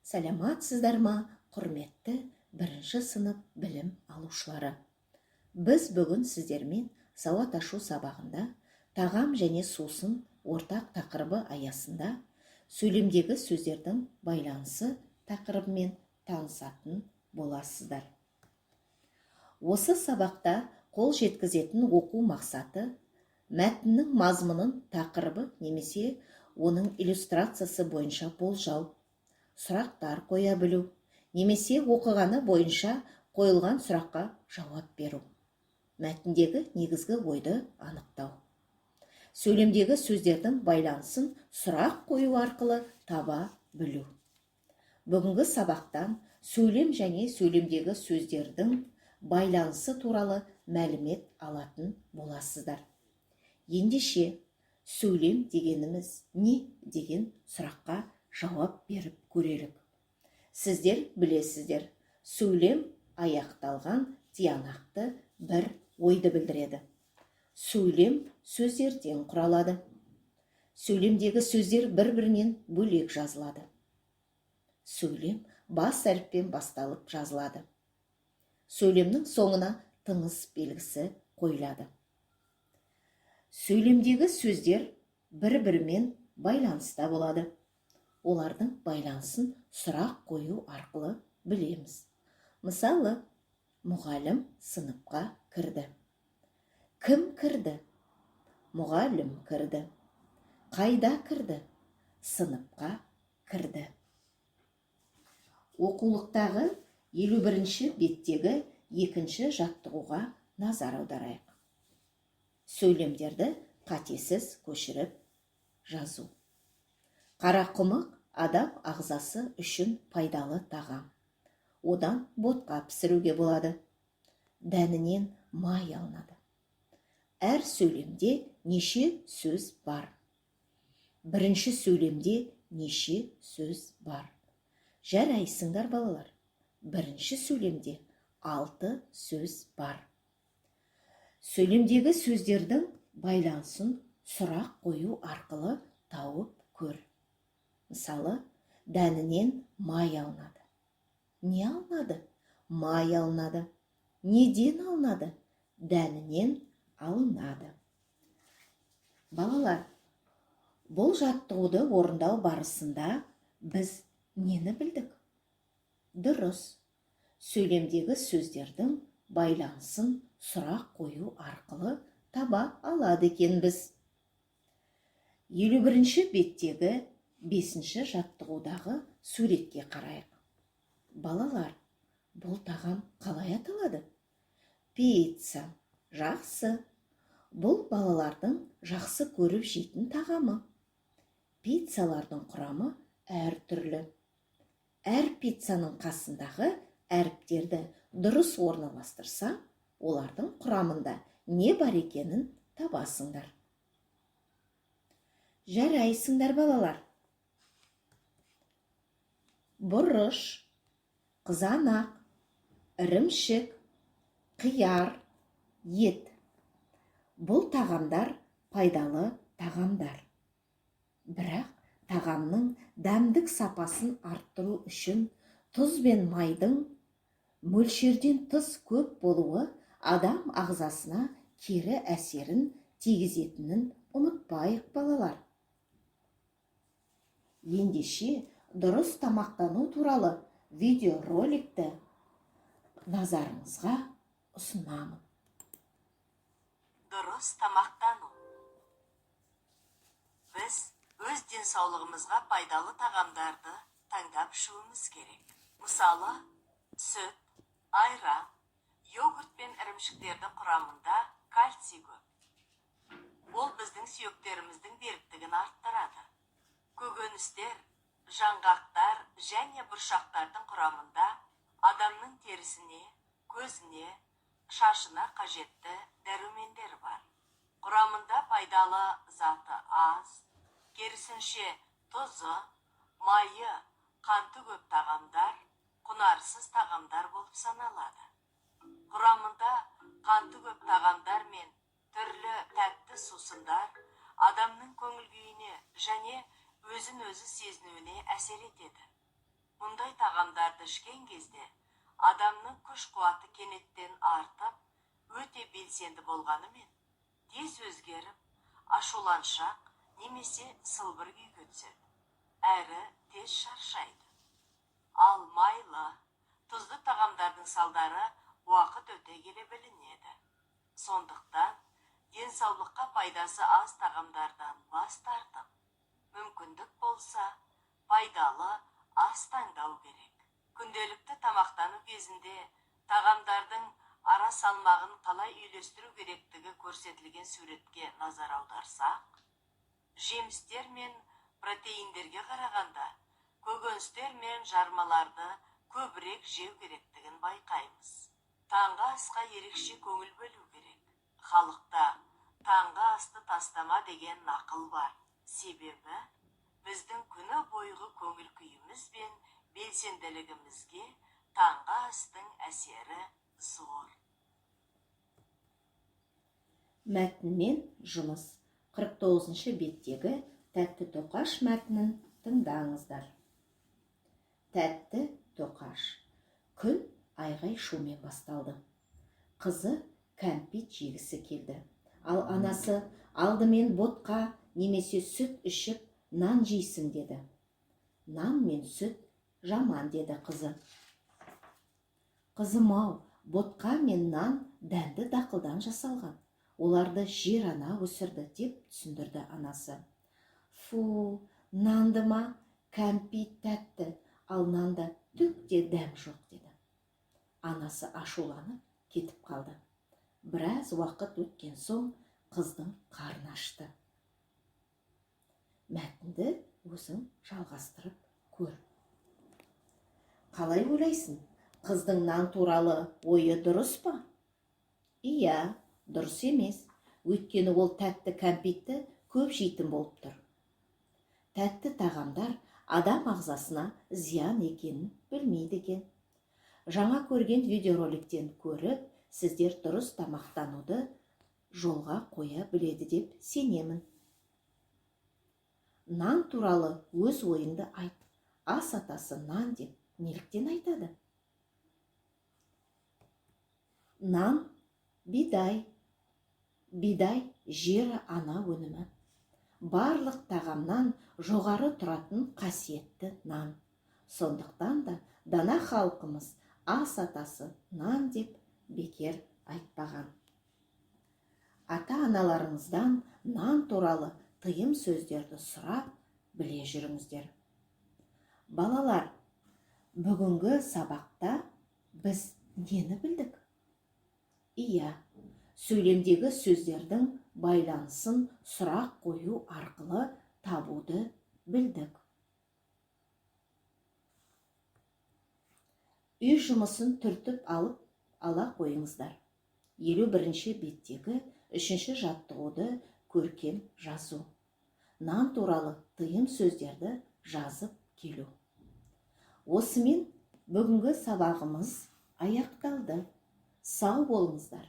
Сәлематсыздар ма, құрметті бірінші сынып білім алушылары. Біз бүгін сіздермен сауат ашу сабағында тағам және сусын ортақ тақырыбы аясында сөйлемдегі сөздердің байланысы тақырыбымен танысатын боласыздар. Осы сабақта қол жеткізетін оқу мақсаты мәтіннің мазмұнын тақырыбы немесе оның иллюстрациясы бойынша болжау, сұрақтар қоя білу, немесе оқығаны бойынша қойылған сұраққа жауап беру. Мәтіндегі негізгі ойды анықтау. Сөйлемдегі сөздердің байланысын сұрақ қою арқылы таба білу. Бүгінгі сабақтан сөйлем және сөйлемдегі сөздердің байланысы туралы мәлімет алатын боласыздар. Ендеше, сөйлем дегеніміз не деген сұраққа жауап беріп көрелік. Сіздер білесіздер, сөйлем аяқталған тиянақты бір ойды білдіреді. Сөйлем сөздерден құралады. Сөйлемдегі сөздер бір-бірінен бөлек жазылады. Сөйлем бас әріппен басталып жазылады. Сөйлемнің соңына тыныс белгісі қойылады. Сөйлемдегі сөздер бір-бірімен байланыста болады. Олардың байланысын сұрақ қою арқылы білеміз. Мысалы, мұғалім сыныпқа кірді. Кім кірді? Мұғалім кірді. Қайда кірді? Сыныпқа кірді. Оқулықтағы 51-ші беттегі екінші жаттығуға назар аударайық. Сөйлемдерді қатесіз көшіріп жазу. Қарақұмық адам ағзасы үшін пайдалы тағам. Одан ботқа пісіруге болады. Дәнінен май алынады. Әр сөйлемде неше сөз бар? Бірінші сөйлемде неше сөз бар? Жарайсыңдар балалар. Бірінші сөйлемде 6 сөз бар. Сөйлемдегі сөздердің байланысын сұрақ қою арқылы тауып көр. Мысалы, дәнінен май алынады. Не алынады? Май алынады. Неден алынады? Дәнінен алынады. Балалар, бұл жаттығуды орындау барысында біз нені білдік? Дұрыс. Сөйлемдегі сөздердің байланысын сұрақ қою арқылы таба алады екенбіз. 51-ші беттегі 5-ші жаттығудағы суретке қарайық. Балалар, бұл тағам қалай аталады? Пицца. Жақсы. Бұл балалардың жақсы көріп жейтін тағамы. Пиццалардың құрамы әртүрлі. Әр пиццаның қасындағы әріптерді дұрыс орналастырса, олардың құрамында не бар екенін табасыңдар. Жарайсыңдар балалар. Бұрыш, қызанақ, ірімшік, қияр, ет. Бұл тағамдар пайдалы тағамдар. Бірақ тағамның дәмдік сапасын арттыру үшін тұз бен майдың мөлшерден тыс көп болуы адам ағзасына кері әсерін тигізетінін ұмытпайық балалар. Ендеше, дұрыс тамақтану туралы видеороликті назарыңызға ұсынамын. Дұрыс тамақтану. Біз өз денсаулығымызға пайдалы тағамдарды таңдап ішуіміз керек. Мысалы, сүт, айран, йогурт пен ірімшіктердің құрамында кальций көп. Ол біздің сүйектеріміздің беріктігін арттырады. Көкөністер, жаңғақтар және бұршақтардың құрамында адамның терісіне, көзіне, шашына қажетті дәрумендер бар. Құрамында пайдалы заты аз, керісінше тұзы, майы, қанты көп тағамдар, құнарсыз тағамдар болып саналады. Құрамында қанты көп тағамдар мен түрлі тәтті сусындар адамның көңіл күйіне және өзін өзі сезінуіне әсер етеді. Мұндай тағамдарды ішкен кезде адамның күш-қуаты кенеттен артып, өте белсенді болғанымен, тез өзгеріп, ашуланшақ немесе сылбыр күйге түседі, әрі тез шаршайды. Ал майлы, тұзды тағамдардың салдары уақыт өте келе білінеді. Сондықтан, денсаулыққа пайдасы аз тағамдардан бас тартып, мүмкіндік болса, пайдалы ас таңдау керек. Күнделікті тамақтану кезінде тағамдардың ара салмағын қалай үйлестіру керектігі көрсетілген суретке назар аударсақ, жемістер мен протеиндерге қарағанда көкөністер мен жармаларды көбірек жеу керектігін байқаймыз. Таңғы асқа ерекше көңіл бөлу керек. Халықта таңғы асты тастама деген нақыл бар. Себебі біздің күні бойғы көңіл күйіміз бен белсенділігімізге таңғы астың әсері зор. Мәтінмен жұмыс 49-шы беттегі тәтті тоқаш мәтінін тыңдаңыздар. Тәтті тоқаш. Күн айғай шумен басталды. Қызы кәмпит жегісі келді. Ал анасы алдымен ботқа немесе сүт ішіп нан жейсің деді. Нан мен сүт жаман деді қызы. Қызым-ау, ботқа мен нан дәнді дақылдан жасалған. Оларды жер ана өсірді деп түсіндірді анасы. Фу, нанды ма, кәмпит тәтті, ал нанда түк те дәм жоқ деді. Анасы ашуланып кетіп қалды. Біраз уақыт өткен соң қыздың қарны ашты. Мәтінді өзің жалғастырып көр. Қалай ойлайсың? Қыздың нан туралы ойы дұрыс па? Иә, дұрыс емес. Өйткені ол тәтті кәмпитті көп жейтін болып тұр. Тәтті тағамдар адам ағзасына зиян екенін білмейді екен. Жаңа көрген видеороликтен көріп, сіздер дұрыс тамақтануды жолға қоя біледі деп сенемін. Нан туралы өз ойыңды айт. Ас атасы нан деп неліктен айтады? Нан бидай. Бидай жер ана өнімі. Барлық тағамнан жоғары тұратын қасиетті нан. Сондықтан да дана халқымыз ас атасы нан деп бекер айтпаған. Ата-аналарыңыздан нан туралы тыйым сөздерді сұрап біле жүріңіздер. Балалар, бүгінгі сабақта біз нені білдік? Иә, сөйлемдегі сөздердің байланысын сұрақ қою арқылы табуды білдік. Үй жұмысын түртіп ала қойыңыздар. 51-ші беттегі 3-ші жаттығуды көркем жазу. Нан туралы тыйым сөздерді жазып келу. Осымен бүгінгі сабағымыз аяқталды. Сау болыңыздар.